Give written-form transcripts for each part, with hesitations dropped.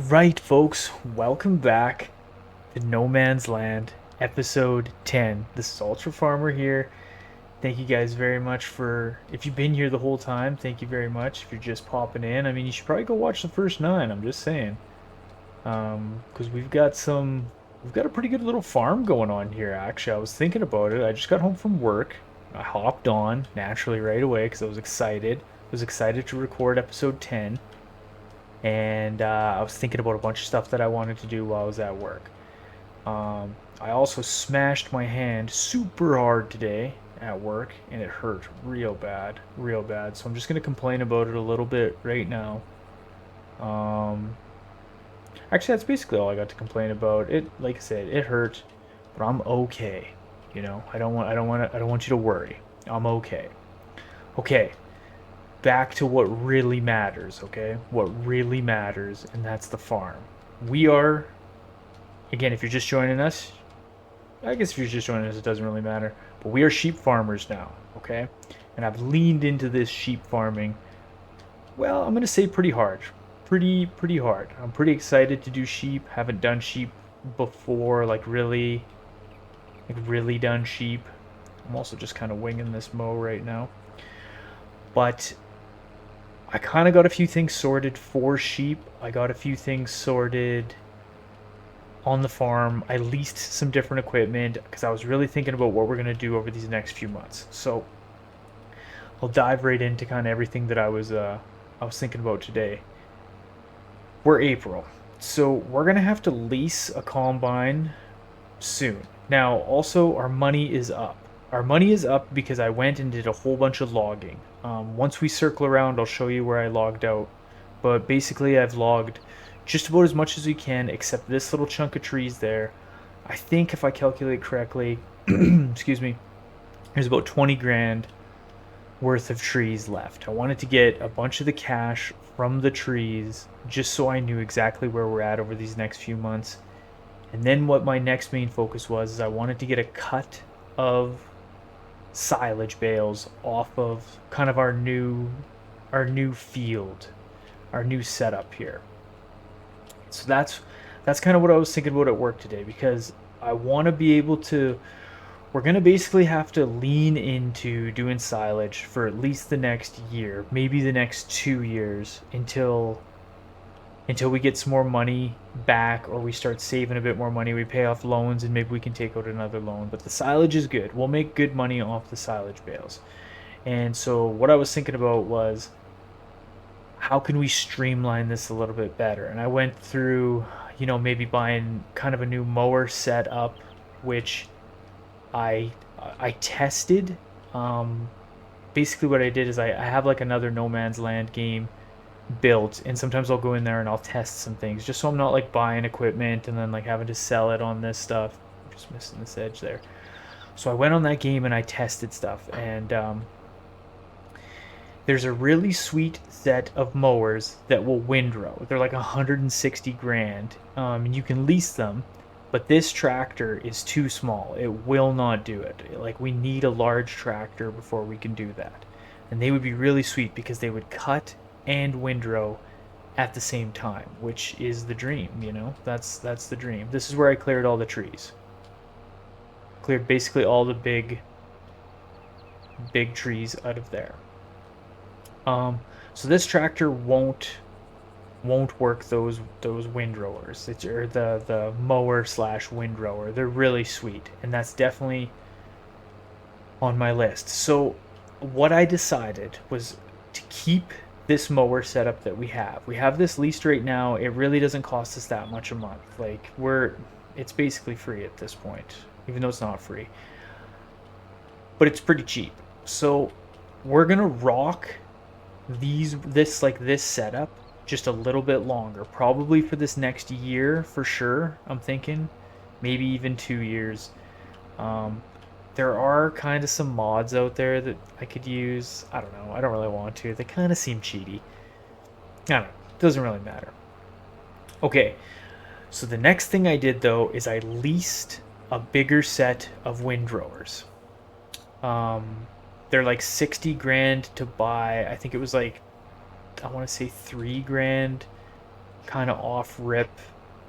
Alright, folks, welcome back to No Man's Land, episode 10. This is Ultra Farmer here. Thank you guys very much if you've been here the whole time, thank you very much. If you're just popping in, I mean, you should probably go watch the first 9, I'm just saying. Because we've got a pretty good little farm going on here, actually. I was thinking about it. I just got home from work. I hopped on, naturally, right away, because I was excited. I was excited to record episode 10. And I was thinking about a bunch of stuff that I wanted to do while I was at work. I also smashed my hand super hard today at work, and it hurt real bad, real bad. So I'm just gonna complain about it a little bit right now. Um, Actually, that's basically all I got to complain about. It, like I said, it hurt, but I'm okay. You know, I don't want you to worry. I'm okay. Okay, back to what really matters, okay? What really matters, and that's the farm. We are, again, if you're just joining us, I guess if you're just joining us, it doesn't really matter, but we are sheep farmers now, okay? And I've leaned into this sheep farming, well, I'm going to say pretty hard. Pretty hard. I'm pretty excited to do sheep. Haven't done sheep before, really done sheep. I'm also just kind of winging this mow right now. But I kind of got a few things sorted for sheep. I got a few things sorted on the farm. I leased some different equipment because I was really thinking about what we're going to do over these next few months. So I'll dive right into kind of everything that I was thinking about today. We're April, so we're going to have to lease a combine soon. Now, also, our money is up. Our money is up because I went and did a whole bunch of logging. Once we circle around, I'll show you where I logged out. But basically, I've logged just about as much as we can, except this little chunk of trees there. I think if I calculate correctly, excuse me, there's about 20 grand worth of trees left. I wanted to get a bunch of the cash from the trees just so I knew exactly where we're at over these next few months. And then what my next main focus was is I wanted to get a cut of silage bales off of kind of our new field, our new setup here. So that's kind of what I was thinking about at work today, because I want to be able to, we're going to basically have to lean into doing silage for at least the next year, maybe the next 2 years, until we get some more money back, or we start saving a bit more money, we pay off loans, and maybe we can take out another loan. But the silage is good. We'll make good money off the silage bales. And so what I was thinking about was, how can we streamline this a little bit better? And I went through, maybe buying kind of a new mower setup, which I tested. Basically what I did is I have like another No Man's Land game built, and sometimes I'll go in there and I'll test some things just so I'm not like buying equipment and then like having to sell it on this stuff. I'm just missing this edge there. So I went on that game and I tested stuff, and there's a really sweet set of mowers that will windrow. They're like 160 grand, and you can lease them, but this tractor is too small. It will not do it. Like, we need a large tractor before we can do that. And they would be really sweet because they would cut and windrow at the same time, which is the dream. That's the dream. This is where I cleared all the trees. Cleared basically all the big trees out of there. So this tractor won't work those windrowers. It's or the mower slash windrower. They're really sweet, and that's definitely on my list. So what I decided was to keep this mower setup that we have. We have this leased right now. It really doesn't cost us that much a month. Like, it's basically free at this point, even though it's not free. But it's pretty cheap. So we're gonna rock this setup just a little bit longer, probably for this next year for sure. I'm thinking maybe even 2 years. There are kind of some mods out there that I could use. I don't know. I don't really want to. They kind of seem cheaty. I don't know. Doesn't really matter. Okay. So the next thing I did, though, is I leased a bigger set of windrowers. They're like 60 grand to buy. I think it was like, I want to say 3 grand kind of off rip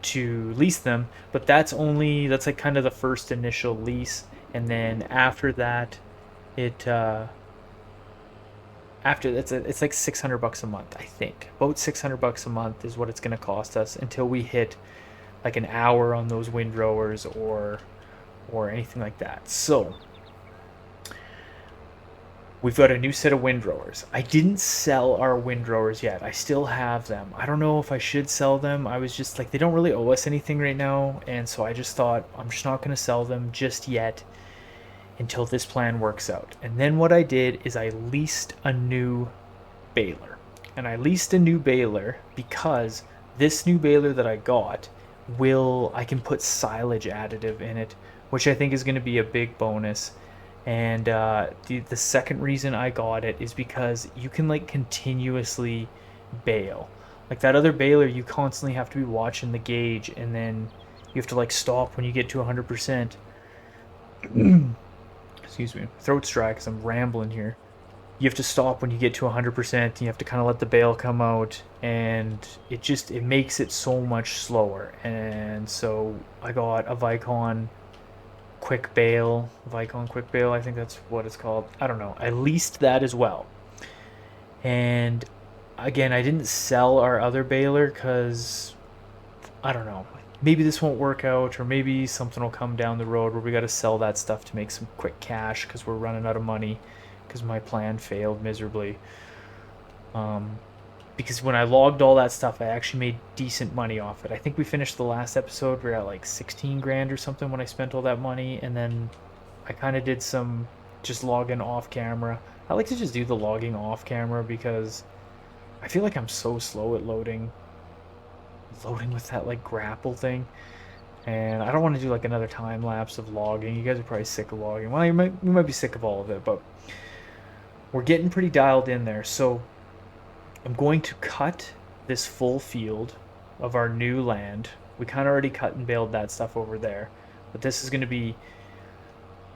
to lease them, but that's like kind of the first initial lease, and then after that, it after it's like $600 a month, I think. About $600 a month is what it's going to cost us until we hit like an hour on those windrowers or anything like that. So we've got a new set of windrowers. I didn't sell our windrowers yet. I still have them. I don't know if I should sell them. I was just like, they don't really owe us anything right now, and so I just thought I'm just not going to sell them just yet until this plan works out. And then what I did is I leased a new baler. And I leased a new baler because this new baler that I got I can put silage additive in it, which I think is going to be a big bonus. And the second reason I got it is because you can like continuously bale. Like that other baler, you constantly have to be watching the gauge, and then you have to like stop when you get to 100%. Excuse me, throat's dry because I'm rambling here. You have to stop when you get to 100%, and you have to kind of let the bale come out, and it makes it so much slower. And so I got a Vicon quick bale, I think that's what it's called. I don't know. I leased that as well. And again, I didn't sell our other baler because I don't know. Maybe this won't work out, or maybe something will come down the road where we got to sell that stuff to make some quick cash because we're running out of money because my plan failed miserably. Because when I logged all that stuff, I actually made decent money off it. I think we finished the last episode, we are at like 16 grand or something when I spent all that money, and then I kind of did some just logging off camera. I like to just do the logging off camera because I feel like I'm so slow at loading with that like grapple thing, and I don't want to do like another time lapse of logging. You guys are probably sick of logging. Well, you might be sick of all of it, but we're getting pretty dialed in there. So I'm going to cut this full field of our new land. We kind of already cut and baled that stuff over there, but this is going to be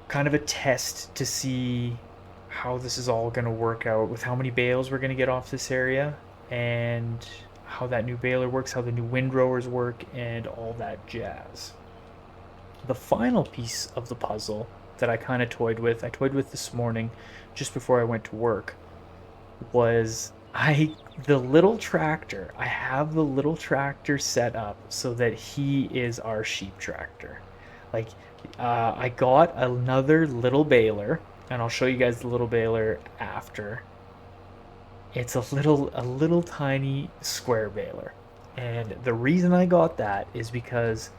kind of a test to see how this is all going to work out with how many bales we're going to get off this area, and how that new baler works, how the new windrowers work, and all that jazz. The final piece of the puzzle that I kind of toyed with this morning just before I went to work, was the little tractor. I have the little tractor set up so that he is our sheep tractor. Like, I got another little baler, and I'll show you guys the little baler after. It's a little tiny square baler. And the reason I got that is because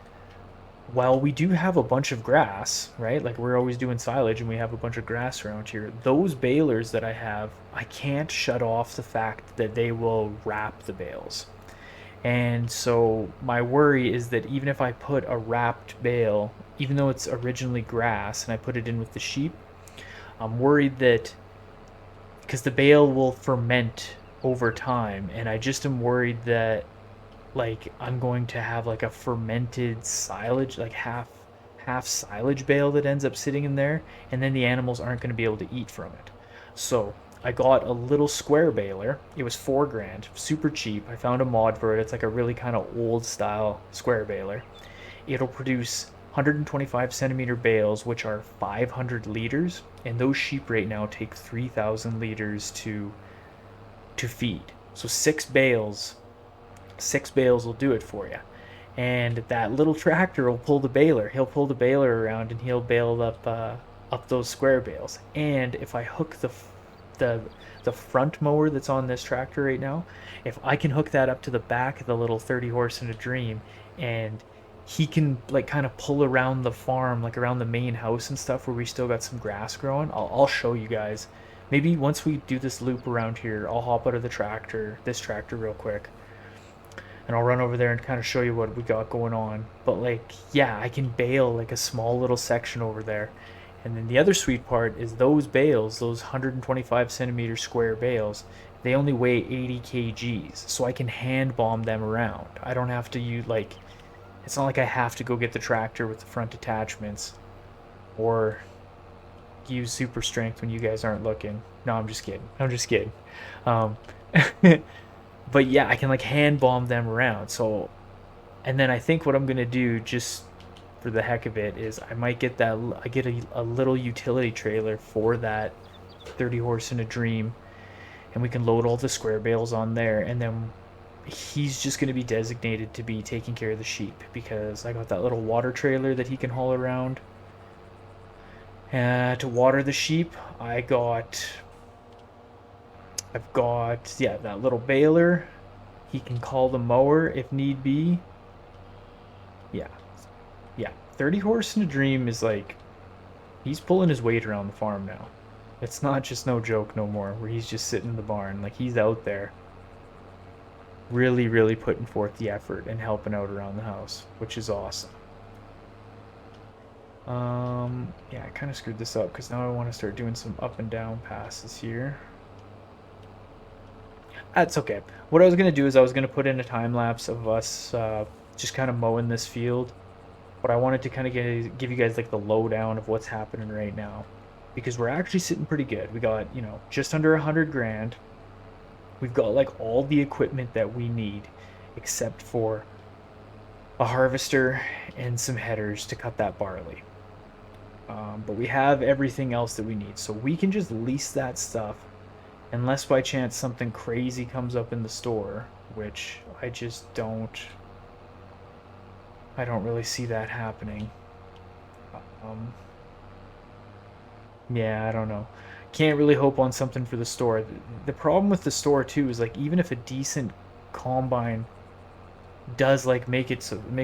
while we do have a bunch of grass, right? Like we're always doing silage and we have a bunch of grass around here. Those balers that I have, I can't shut off the fact that they will wrap the bales. And so my worry is that even if I put a wrapped bale, even though it's originally grass, and I put it in with the sheep, I'm worried that because the bale will ferment over time, and I just am worried that like I'm going to have like a fermented silage, like half silage bale that ends up sitting in there, and then the animals aren't going to be able to eat from it. So I got a little square baler. It was 4 grand, super cheap. I found a mod for it. It's like a really kind of old style square baler. It'll produce 125 centimeter bales, which are 500 liters, and those sheep right now take 3,000 liters to feed. So 6 bales will do it for you. And that little tractor will pull the baler. He'll pull the baler around and he'll bale up those square bales. And if I hook the front mower that's on this tractor right now, if I can hook that up to the back of the little 30 horse and a dream, and he can like kind of pull around the farm, like around the main house and stuff where we still got some grass growing, I'll show you guys. Maybe once we do this loop around here, I'll hop out of this tractor real quick, and I'll run over there and kind of show you what we got going on. But like, yeah, I can bale like a small little section over there. And then the other sweet part is those bales, those 125 centimeter square bales, they only weigh 80 kgs. So I can hand bomb them around. I don't have to use like, it's not like I have to go get the tractor with the front attachments or use super strength when you guys aren't looking. No, I'm just kidding. Um, But yeah, I can like hand bomb them around. So, and then I think what I'm gonna do, just for the heck of it, is I might get that. I get a little utility trailer for that 30 horse in a dream, and we can load all the square bales on there, and then he's just going to be designated to be taking care of the sheep because I got that little water trailer that he can haul around. To water the sheep, I've got, yeah, that little baler. He can call the mower if need be. Yeah, yeah. 30 horse in a dream is like, he's pulling his weight around the farm now. It's not just no joke no more, where he's just sitting in the barn. Like, he's out there really, really putting forth the effort and helping out around the house, which is awesome. Yeah, I kind of screwed this up because now I want to start doing some up and down passes here. That's okay. What I was going to do is I was going to put in a time lapse of us just kind of mowing this field. But I wanted to kind of give you guys like the lowdown of what's happening right now. Because we're actually sitting pretty good. We got, you know, just under 100 grand. We've got like all the equipment that we need except for a harvester and some headers to cut that barley. But we have everything else that we need. So we can just lease that stuff unless by chance something crazy comes up in the store, which I just don't. I don't really see that happening. Yeah, I don't know. Can't really hope on something for the store. The problem with the store too is like even if a decent combine does like make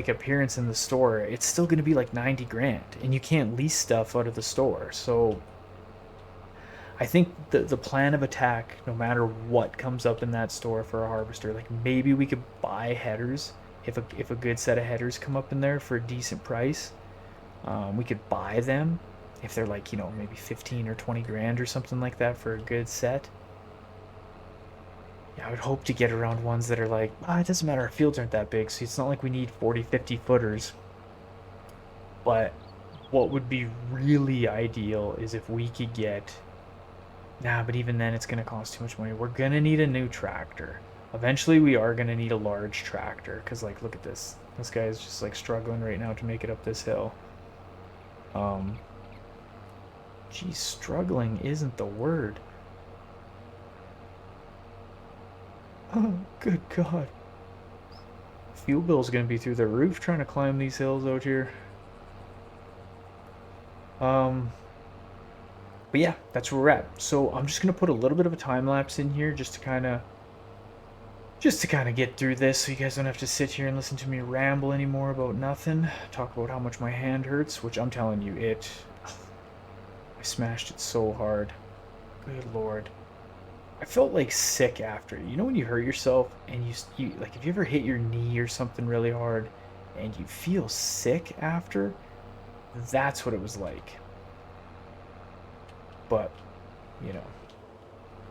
appearance in the store, it's still going to be like 90 grand, and you can't lease stuff out of the store. So I think the plan of attack, no matter what comes up in that store for a harvester, like maybe we could buy headers if a good set of headers come up in there for a decent price. We could buy them if they're like, you know, maybe 15 or 20 grand or something like that for a good set. Yeah, I would hope to get around ones that are like, it doesn't matter, our fields aren't that big, so it's not like we need 40, 50 footers. But what would be really ideal is if we could get, but even then it's going to cost too much money. We're going to need a new tractor. Eventually we are going to need a large tractor, because like, look at this. This guy is just like struggling right now to make it up this hill. Geez, struggling isn't the word. Oh, good God. Fuel bill's gonna be through the roof trying to climb these hills out here. But yeah, that's where we're at. So I'm just gonna put a little bit of a time lapse in here just to kind of get through this, so you guys don't have to sit here and listen to me ramble anymore about nothing. Talk about how much my hand hurts, which I'm telling you, I smashed it so hard. Good Lord. I felt like sick after. You know when you hurt yourself and you like, if you ever hit your knee or something really hard and you feel sick after? That's what it was like. But, you know,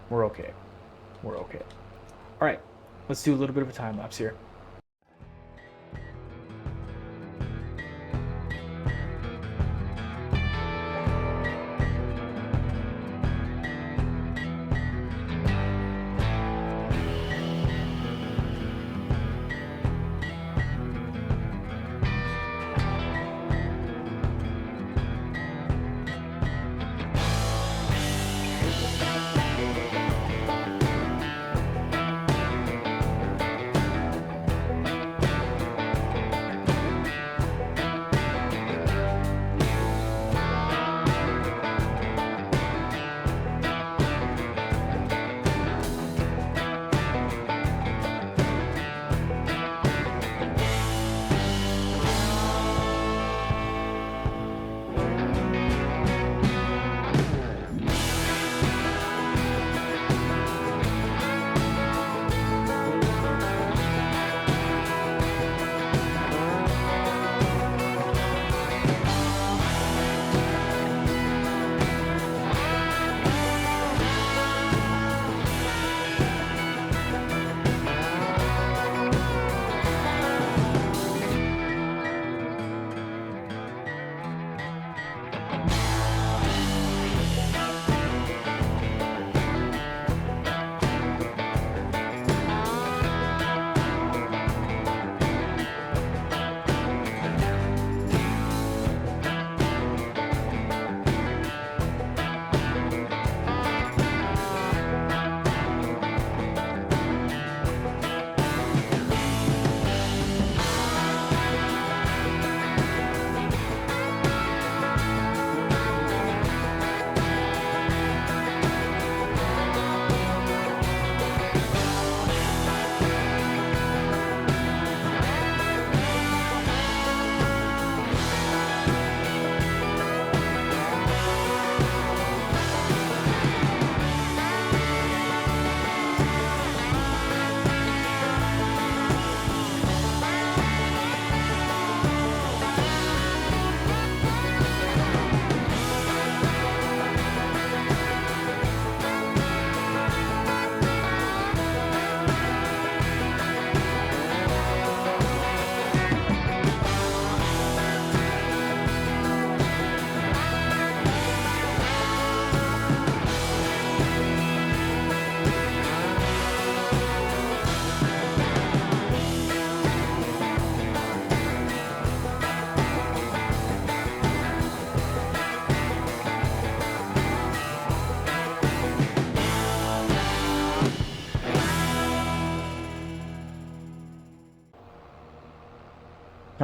we're okay. We're okay. All right, let's do a little bit of a time lapse here.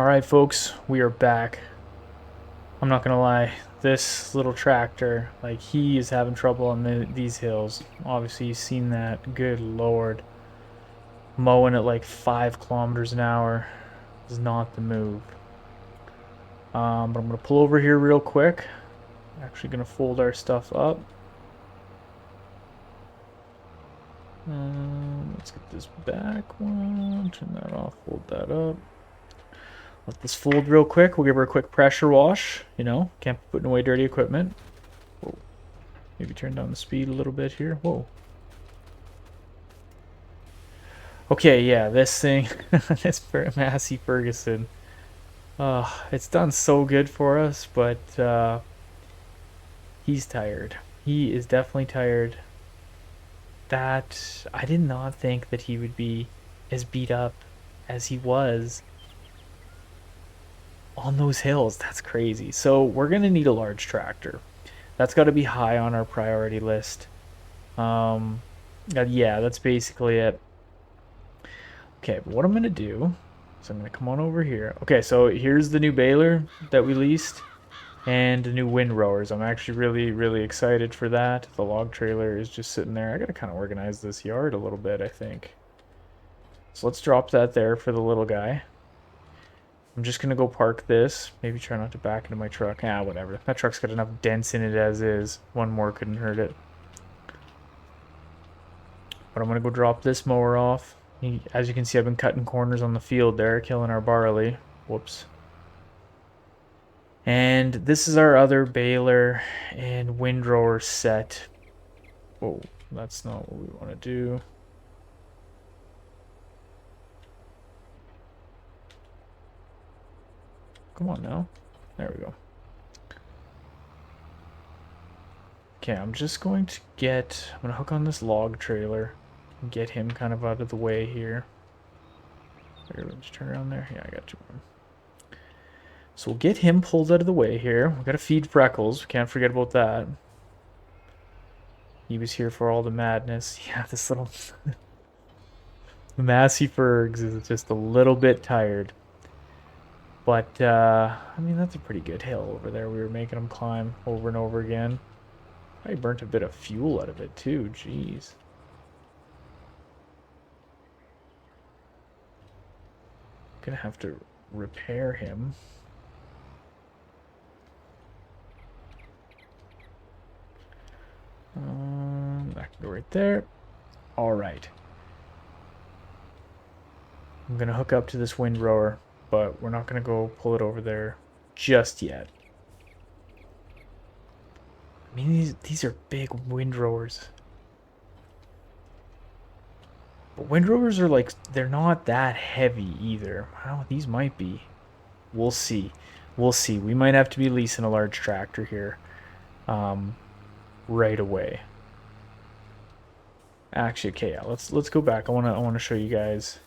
Alright folks, we are back. I'm not gonna lie, this little tractor, like, he is having trouble on these hills. Obviously you've seen that. Good lord. Mowing at like 5 kilometers an hour is not the move. But I'm gonna pull over here real quick. Actually gonna fold our stuff up. Let's get this back one, turn that off, fold that up. Let this fold real quick. We'll give her a quick pressure wash. You know, can't be putting away dirty equipment. Whoa. Maybe turn down the speed a little bit here. Whoa. Okay, yeah, this thing, this Massey Ferguson. It's done so good for us, but he's tired. He is definitely tired. I did not think that he would be as beat up as he was on those hills. That's crazy. So we're gonna need a large tractor. That's got to be high on our priority list. Yeah, that's basically it. Okay, but what I'm gonna do is I'm gonna come on over here. Okay, so here's the new Baler that we leased and the new Windrowers. I'm actually really excited for that. The log trailer is just sitting there. I gotta kind of organize this yard a little bit, I think. So let's drop that there for the little guy. I'm just gonna go park this. Maybe try not to back into my truck. Ah, whatever. That truck's got enough dents in it as is. One more couldn't hurt it. But I'm gonna go drop this mower off. As you can see, I've been cutting corners on the field there, killing our barley. Whoops. And this is our other Baler and Windrower set. Oh, that's not what we want to do. Come on now. There we go. Okay, I'm just going to I'm going to hook on this log trailer and get him kind of out of the way here. Here, let me just turn around there. Yeah, I got you. So we'll get him pulled out of the way here. We've got to feed Freckles. We can't forget about that. He was here for all the madness. Yeah, this little... Massey Fergs is just a little bit tired. But, I mean, that's a pretty good hill over there. We were making him climb over and over again. I burnt a bit of fuel out of it, too. Jeez. Gonna have to repair him. That can go right there. All right. I'm gonna hook up to this Windrower, but we're not gonna go pull it over there just yet. I mean, these are big Windrowers. But Windrowers are like, they're not that heavy either. Wow, these might be. We'll see. We'll see. We might have to be leasing a large tractor here right away. Actually, okay, yeah, let's go back. I wanna show you guys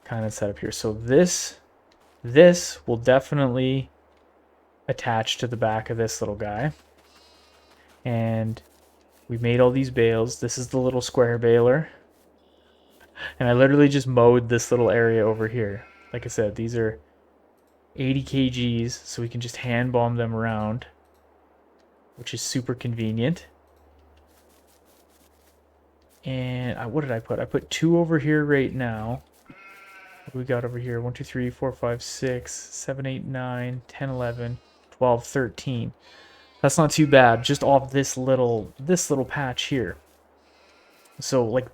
kind of setup here. So this will definitely attach to the back of this little guy. And we made all these bales. This is the little square baler. And I literally just mowed this little area over here. Like I said, these are 80 kgs, so we can just hand bomb them around, which is super convenient. And what did I put? I put 2 over here right now. What do we got over here? 1, 2, 3, 4, 5, 6, 7, 8, 9, 10, 11, 12, 13. That's not too bad, just off this little patch here. So, like,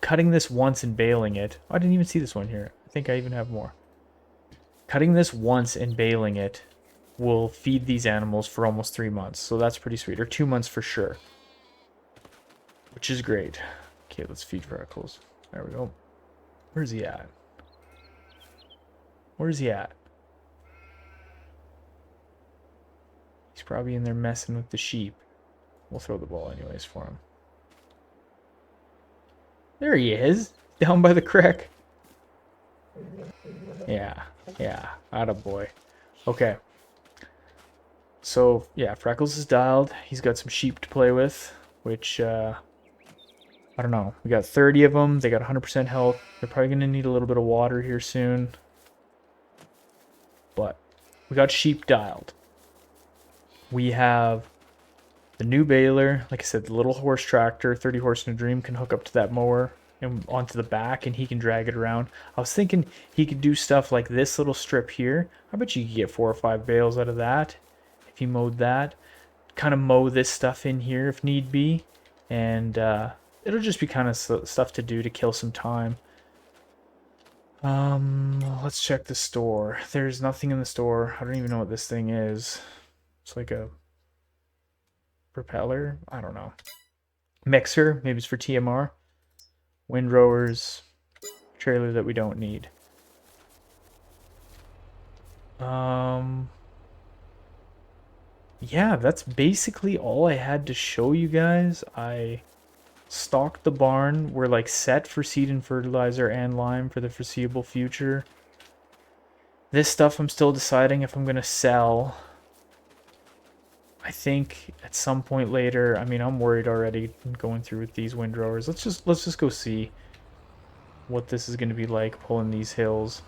cutting this once and baling it... Oh, I didn't even see this one here. I think I even have more. Cutting this once and baling it will feed these animals for almost 3 months. So that's pretty sweet. Or 2 months for sure. Which is great. Okay, let's feed Freckles. There we go. Where's he at? Where's he at? He's probably in there messing with the sheep. We'll throw the ball anyways for him. There he is, down by the creek. Yeah, attaboy. Okay. So, yeah, Freckles is dialed. He's got some sheep to play with, which, I don't know. We got 30 of them. They got 100% health. They're probably going to need a little bit of water here soon. but we got sheep dialed. We have the new baler, like I said, the little horse tractor, 30 horse in a dream, can hook up to that mower and onto the back, and he can drag it around. I was thinking he could do stuff like this little strip here. I bet you could get 4 or 5 bales out of that if he mowed that. Kind of mow this stuff in here if need be, and it'll just be kind of stuff to do to kill some time. Let's check the store. There's nothing in the store. I don't even know what this thing is. It's like a propeller? I don't know. Mixer, maybe it's for TMR. Windrowers. Trailer that we don't need. Yeah, that's basically all I had to show you guys. I stocked the barn. We're like set for seed and fertilizer and lime for the foreseeable future. This stuff I'm still deciding if I'm gonna sell. I think at some point later, I mean, I'm worried already going through with these windrowers. Let's just go see what this is going to be like pulling these hills.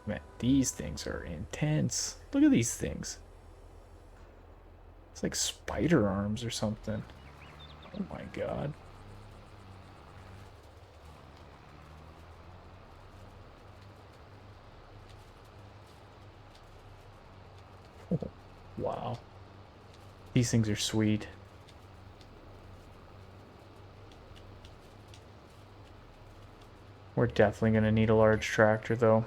Man, these things are intense. Look at these things. It's like spider arms or something. Oh my god. Oh, wow. These things are sweet. We're definitely going to need a large tractor, though.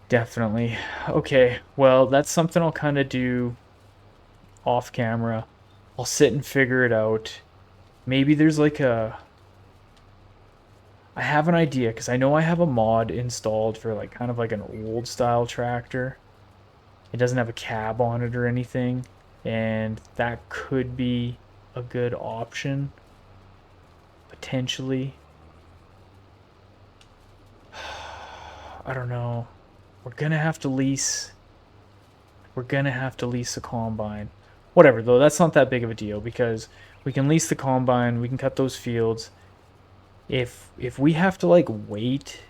Definitely. Okay, well, that's something I'll kind of do off camera. I'll sit and figure it out. Maybe there's like a... I have an idea, because I know I have a mod installed for like kind of like an old style tractor. It doesn't have a cab on it or anything, and that could be a good option, potentially. I don't know. We're gonna have to lease a combine. Whatever, though, that's not that big of a deal, because we can lease the combine, we can cut those fields. If we have to like wait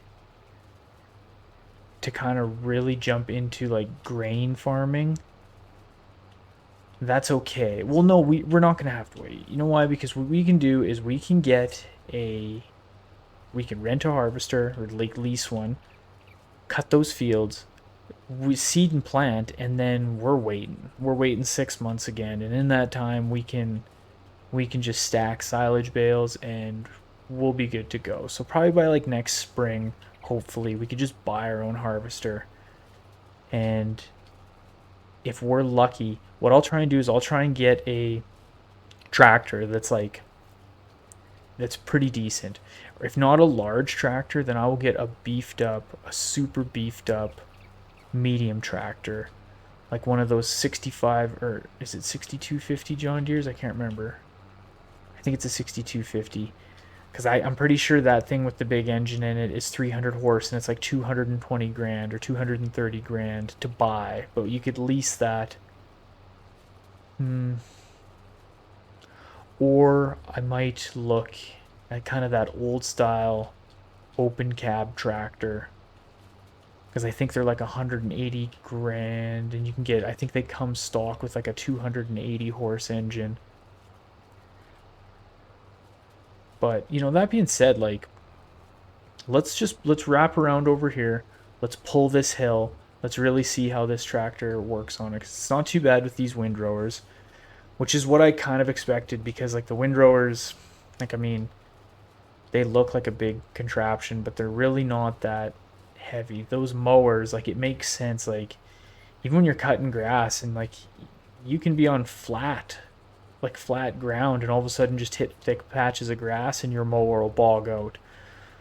to kind of really jump into like grain farming, that's okay. Well, no, we're not gonna have to wait. You know why? Because what we can do is we can rent a harvester or like lease one, cut those fields, we seed and plant, and then we're waiting 6 months again, and in that time we can just stack silage bales and we'll be good to go. So probably by like next spring, hopefully we could just buy our own harvester, and if we're lucky, what I'll try and do is I'll try and get a tractor that's pretty decent. Or if not a large tractor, then I will get a super beefed up medium tractor, like one of those 65, or is it 6250 John Deere's? I can't remember. I think it's a 6250, because I'm pretty sure that thing with the big engine in it is 300 horse, and it's like 220 grand or 230 grand to buy, but you could lease that. Or I might look at kind of that old style open cab tractor, because I think they're like 180 grand, and you can get, I think they come stock with like a 280 horse engine. But, you know, that being said, like, let's wrap around over here. Let's pull this hill. Let's really see how this tractor works on it, 'cause it's not too bad with these windrowers, which is what I kind of expected, because like the windrowers, like, I mean, they look like a big contraption, but they're really not that heavy. Those mowers, like, it makes sense, like, even when you're cutting grass and like you can be on flat ground and all of a sudden just hit thick patches of grass and your mower will bog out.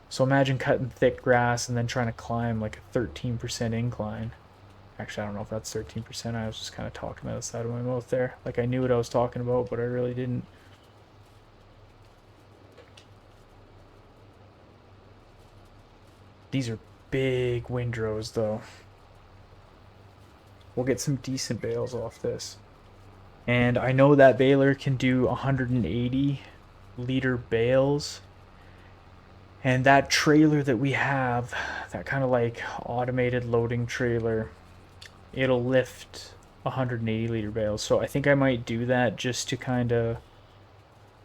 So imagine cutting thick grass and then trying to climb like a 13% incline. Actually, I don't know if that's 13%. I was just kind of talking out the side of my mouth there. Like I knew what I was talking about, but I really didn't. These are big windrows, though. We'll get some decent bales off this. And I know that baler can do 180 liter bales. And that trailer that we have, that kind of like automated loading trailer, it'll lift 180 liter bales. So I think I might do that just to kind of,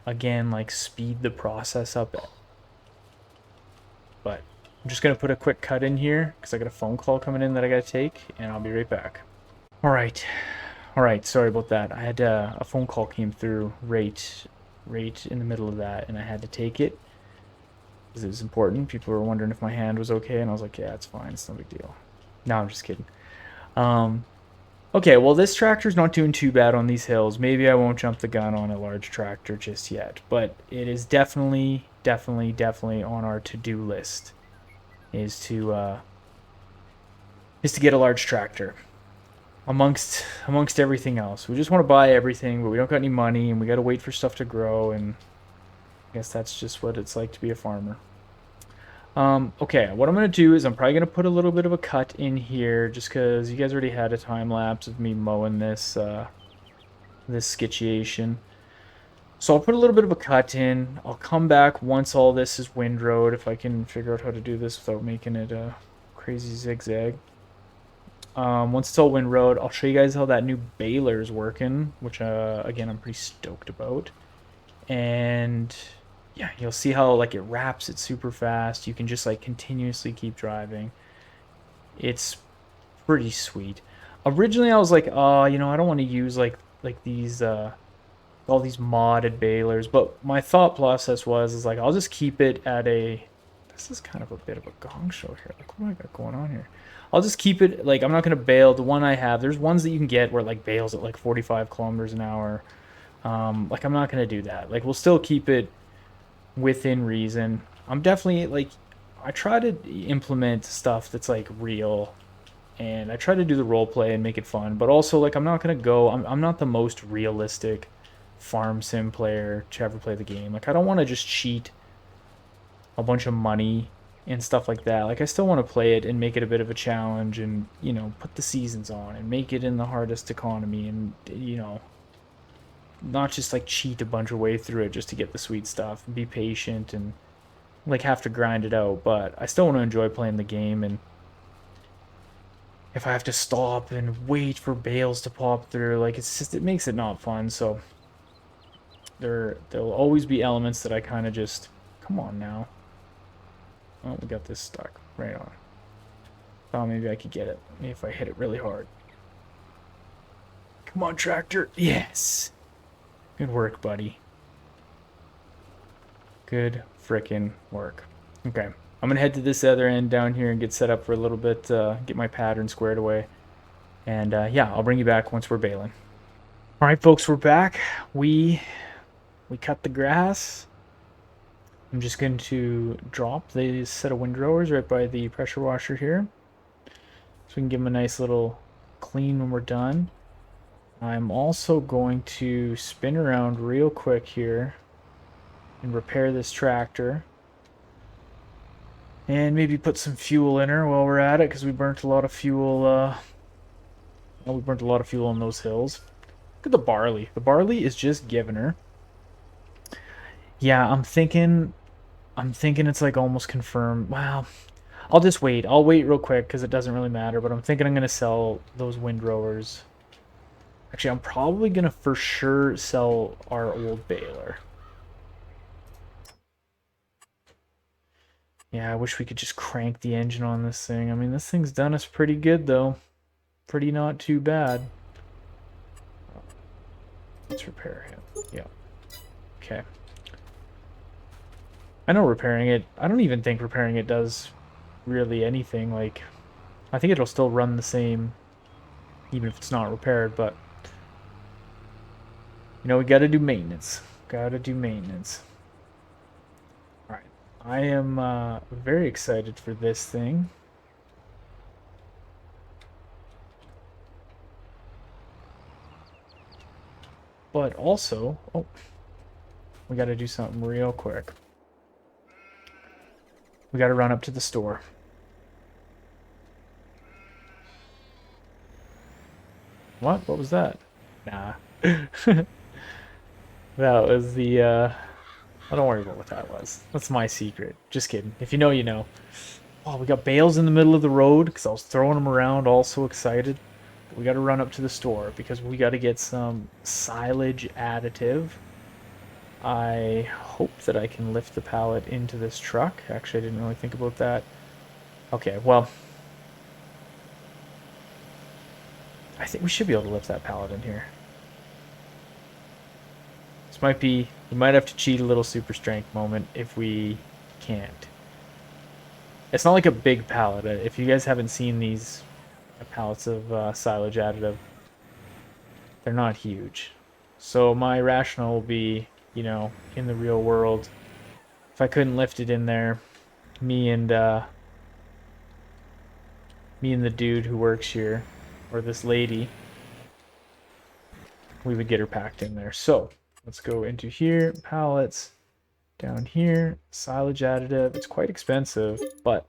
again, like speed the process up. But I'm just going to put a quick cut in here because I got a phone call coming in that I got to take, and I'll be right back. All right. All right. Sorry about that. I had a phone call came through right in the middle of that, and I had to take it because it was important. People were wondering if my hand was okay, and I was like, yeah, it's fine. It's no big deal. No, I'm just kidding. Um, okay, well, this tractor's not doing too bad on these hills. Maybe I won't jump the gun on a large tractor just yet, but it is definitely on our to-do list is to get a large tractor. Amongst everything else, we just want to buy everything, but we don't got any money, and we got to wait for stuff to grow, and I guess that's just what it's like to be a farmer. Okay, what I'm going to do is I'm probably going to put a little bit of a cut in here just because you guys already had a time lapse of me mowing this skitchiation. So I'll put a little bit of a cut in. I'll come back once all this is windrowed, if I can figure out how to do this without making it a crazy zigzag. Once it's all windrowed, I'll show you guys how that new Baler is working, which again I'm pretty stoked about. And yeah, you'll see how like it wraps it super fast. You can just like continuously keep driving. It's pretty sweet. Originally I was like, oh, I don't want to use like these all these modded balers, but my thought process was like I'll just keep it at a this is kind of a bit of a gong show here. Like what do I got going on here? I'll just keep it like I'm not gonna bale the one I have. There's ones that you can get where it like bales at like 45 kilometers an hour. Like I'm not gonna do that. Like we'll still keep it within reason. I'm definitely like I try to implement stuff that's like real, and I try to do the role play and make it fun, but also like I'm not gonna go. I'm not the most realistic farm sim player to ever play the game. Like I don't want to just cheat a bunch of money and stuff like that. Like I still want to play it and make it a bit of a challenge, and put the seasons on and make it in the hardest economy, and not just like cheat a bunch of way through it just to get the sweet stuff, and be patient and like have to grind it out. But I still want to enjoy playing the game, and if I have to stop and wait for bales to pop through, like it makes it not fun. So there'll always be elements that I kind of just come on now. Oh, we got this stuck right on. Thought maybe I could get it. Maybe if I hit it really hard. Come on, tractor. Yes. Good work, buddy. Good frickin' work. Okay. I'm going to head to this other end down here and get set up for a little bit, get my pattern squared away. And yeah, I'll bring you back once we're baling. All right, folks, we're back. We cut the grass. I'm just going to drop these set of windrowers right by the pressure washer here, so we can give them a nice little clean when we're done. I'm also going to spin around real quick here and repair this tractor, and maybe put some fuel in her while we're at it, because we burnt a lot of fuel. We burnt a lot of fuel on those hills. Look at the barley. The barley is just giving her. Yeah, I'm thinking it's like almost confirmed. Wow. I'll just wait. I'll wait real quick because it doesn't really matter, but I'm thinking I'm going to sell those windrowers. Actually, I'm probably going to for sure sell our old baler. Yeah, I wish we could just crank the engine on this thing. I mean, this thing's done us pretty good, though. Pretty not too bad. Let's repair him. Yeah. Okay. I know repairing it, I don't even think repairing it does really anything. Like, I think it'll still run the same even if it's not repaired, but we gotta do maintenance. Gotta do maintenance. Alright. I am very excited for this thing. But also, oh, we gotta do something real quick. We gotta run up to the store. What? What was that? Nah. That was the Oh, don't worry about what that was. That's my secret. Just kidding. If you know, you know. Oh, we got bales in the middle of the road because I was throwing them around, all so excited. We got to run up to the store because we got to get some silage additive. I hope that I can lift the pallet into this truck. Actually, I didn't really think about that. Okay, well, I think we should be able to lift that pallet in here. This might be, we might have to cheat a little super strength moment if we can't. It's not like a big pallet. If you guys haven't seen these pallets of silage additive, they're not huge. So my rationale will be, you know, in the real world, if I couldn't lift it in there, me and the dude who works here, or this lady, we would get her packed in there. So let's go into here, pallets, down here, silage additive. It's quite expensive, but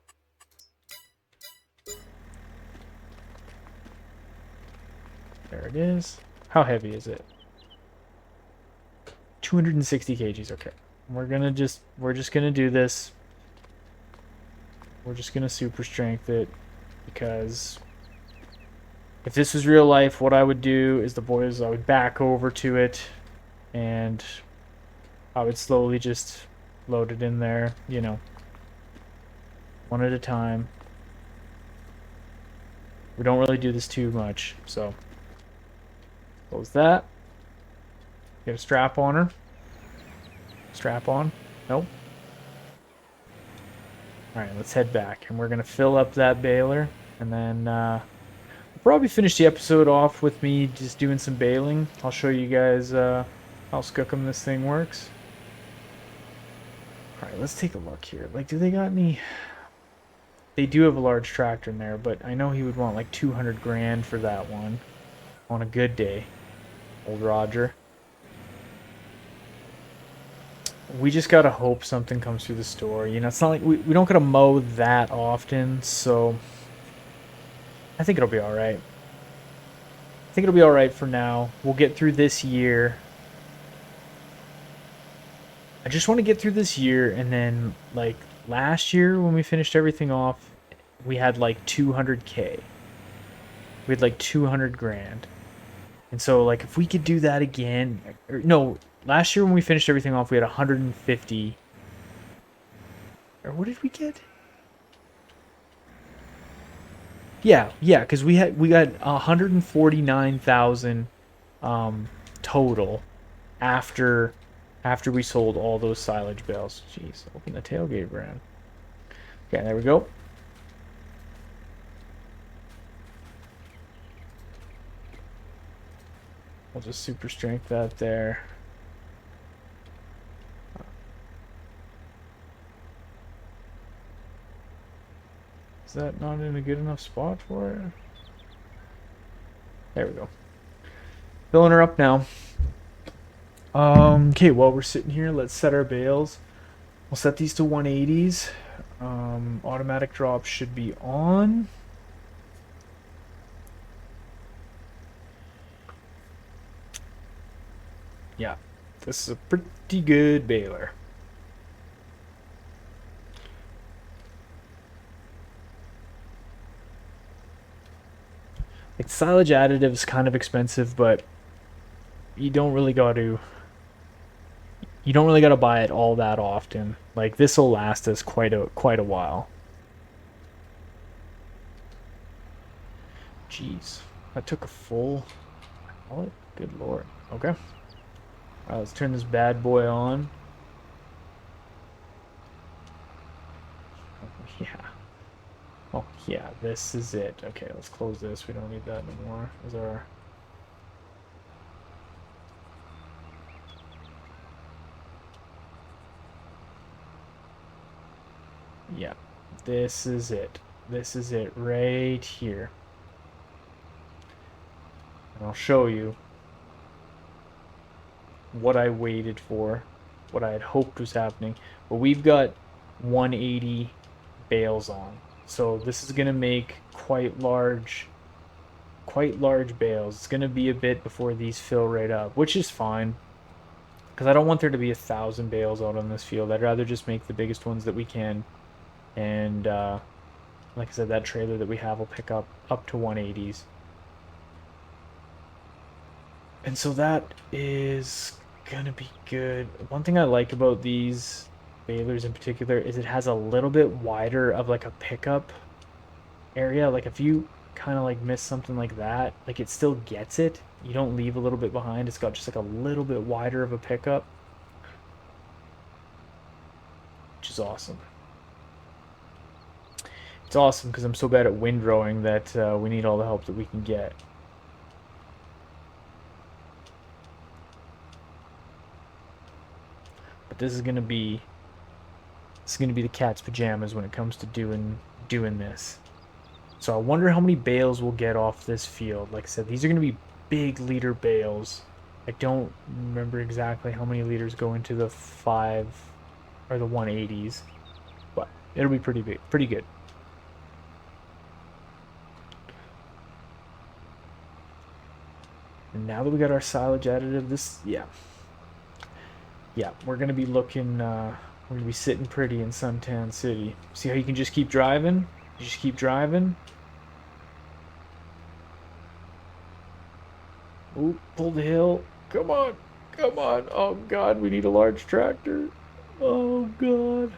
there it is. How heavy is it? 260 kgs. Okay, we're just gonna do this. We're just gonna super strength it because if this was real life, what I would do is I would back over to it and I would slowly just load it in there, you know, one at a time. We don't really do this too much, so close that. Get a strap on her. Strap on. Nope. Alright, let's head back. And we're going to fill up that baler. And then we'll probably finish the episode off with me just doing some baling. I'll show you guys how skookum this thing works. Alright, let's take a look here. Like, do they got any... They do have a large tractor in there, but I know he would want like 200 grand for that one. On a good day. Old Roger. We just gotta hope something comes through the store. You know, it's not like we don't gotta mow that often, so I think it'll be alright. I think it'll be alright for now. We'll get through this year. I just want to get through this year, and then, like, last year when we finished everything off, we had like 200K. We had like 200 grand. And so, like, if we could do that again, or, no, last year when we finished everything off, we had 150. Or what did we get? Yeah, because we got 149,000 total after we sold all those silage bales. Jeez, open the tailgate brand. Okay, there we go. We'll just super strength that there. Is that not in a good enough spot for it? There we go. Filling her up now. Okay, while we're sitting here, let's set our bales. We'll set these to 180s. Automatic drop should be on. Yeah, this is a pretty good baler. Like, silage additive is kind of expensive, but you don't really got to buy it all that often. Like, this will last us quite a while. Jeez, that took a full pallet. Good lord. Okay. Alright, let's turn this bad boy on. Oh, yeah. Oh, yeah, this is it. Okay, let's close this. We don't need that anymore. Those are... Yeah, this is it. This is it right here. And I'll show you what I waited for, what I had hoped was happening. But we've got 180 bales on. So this is going to make quite large bales. It's going to be a bit before these fill right up, which is fine. Because I don't want there to be 1,000 bales out on this field. I'd rather just make the biggest ones that we can. And like I said, that trailer that we have will pick up to 180s. And so that is gonna be good. One thing I like about these balers in particular is it has a little bit wider of like a pickup area. Like if you kind of like miss something like that, like it still gets it. You don't leave a little bit behind. It's got just like a little bit wider of a pickup, which is awesome. It's awesome because I'm so bad at windrowing that we need all the help that we can get. But this is gonna be the cat's pajamas when it comes to doing this. So I wonder how many bales we'll get off this field. Like I said, these are gonna be big liter bales. I don't remember exactly how many liters go into the 5 or the 180s, but it'll be pretty big, pretty good. And now that we got our silage additive, yeah, we're gonna be looking, we're gonna be sitting pretty in Suntan City. See how you can just keep driving? You just keep driving. Ooh, pull the hill. Come on, come on. Oh God, we need a large tractor. Oh God,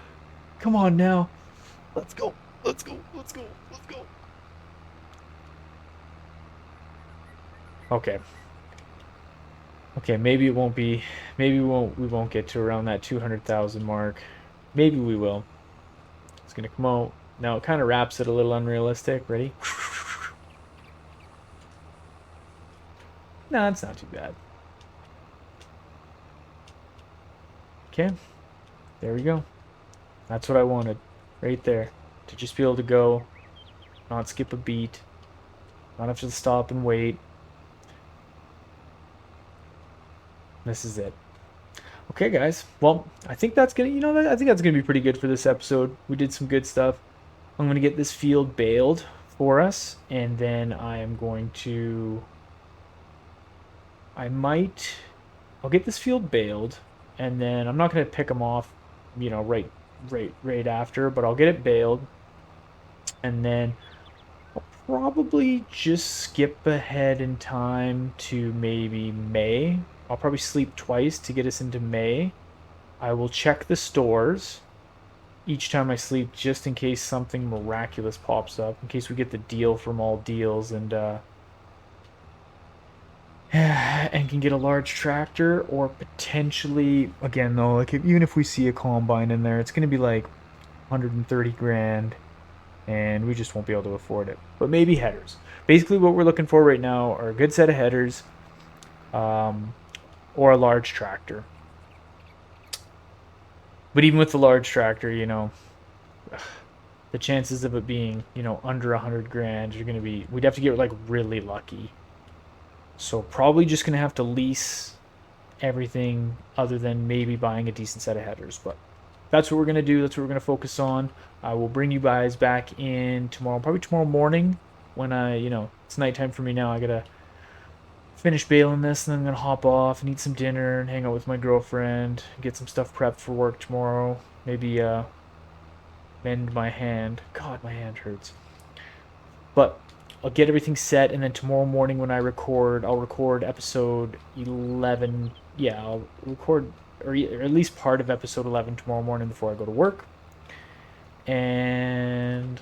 come on now. Let's go. Let's go. Let's go. Let's go. Okay. Okay, maybe it won't be. Maybe we won't get to around that 200,000 mark. Maybe we will. It's gonna come out. Now it kind of wraps it a little unrealistic. Ready? No, it's not too bad. Okay, there we go. That's what I wanted, right there. To just be able to go, not skip a beat, not have to stop and wait. This is it. Okay, guys. Well, I think that's gonna, I think that's gonna be pretty good for this episode. We did some good stuff. I'm gonna get this field baled for us, and then I am going to. I'll get this field baled, and then I'm not gonna pick them off, right after, but I'll get it baled, and then I'll probably just skip ahead in time to maybe May. I'll probably sleep twice to get us into May. I will check the stores each time I sleep just in case something miraculous pops up, in case we get the deal from all deals and can get a large tractor, or potentially, again though, like even if we see a combine in there, it's going to be like 130 grand and we just won't be able to afford it. But maybe headers. Basically what we're looking for right now are a good set of headers, or a large tractor. But even with the large tractor, the chances of it being, under 100 grand are going to be, we'd have to get like really lucky. So probably just going to have to lease everything other than maybe buying a decent set of headers. But that's what we're going to do. That's what we're going to focus on. I will bring you guys back in tomorrow, probably tomorrow morning when it's nighttime for me now. I got to finish baling this, and then I'm going to hop off and eat some dinner and hang out with my girlfriend, get some stuff prepped for work tomorrow. Maybe mend my hand. God, my hand hurts. But I'll get everything set, and then tomorrow morning when I'll record episode 11. Yeah, I'll record, or at least part of episode 11 tomorrow morning before I go to work. And,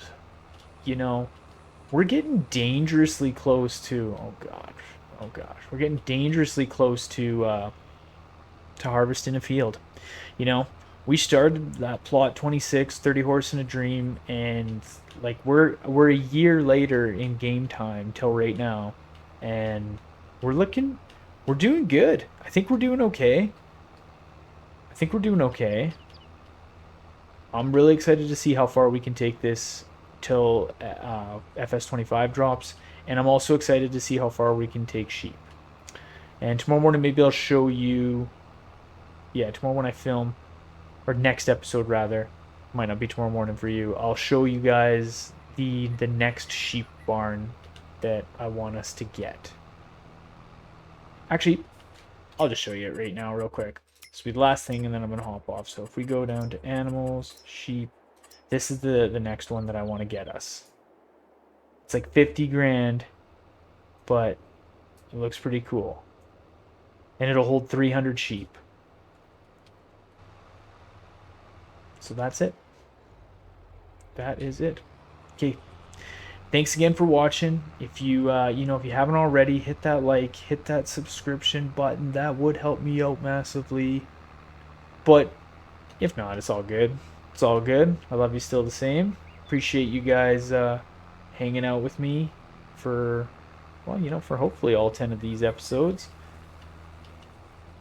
we're getting dangerously close to, oh gosh, we're getting dangerously close to harvesting a field. We started that plot 26, 30 horse in a dream, and like we're a year later in game time till right now, and we're doing good. I think we're doing okay. I'm really excited to see how far we can take this till FS25 drops, and I'm also excited to see how far we can take sheep. And tomorrow morning maybe I'll show you, tomorrow when I film, or next episode rather, might not be tomorrow morning for you, I'll show you guys the next sheep barn that I want us to get. Actually, I'll just show you it right now real quick. This will be the last thing, and then I'm going to hop off. So if we go down to animals, sheep, this is the next one that I want to get us. It's like 50 grand, but it looks pretty cool. And it'll hold 300 sheep. So that's it. That is it. Okay. Thanks again for watching. If you if you haven't already, hit that like, hit that subscription button. That would help me out massively. But if not, it's all good. It's all good. I love you still the same. Appreciate you guys hanging out with me for, well, for hopefully all 10 of these episodes.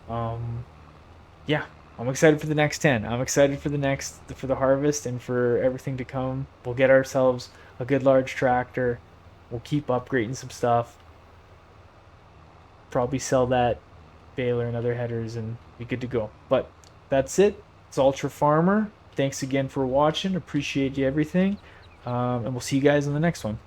Yeah, I'm excited for the next 10. I'm excited for the harvest and for everything to come. We'll get ourselves a good large tractor. We'll keep upgrading some stuff. Probably sell that baler and other headers and be good to go. But that's it. It's Ultra Farmer. Thanks again for watching. Appreciate you everything. And we'll see you guys in the next one.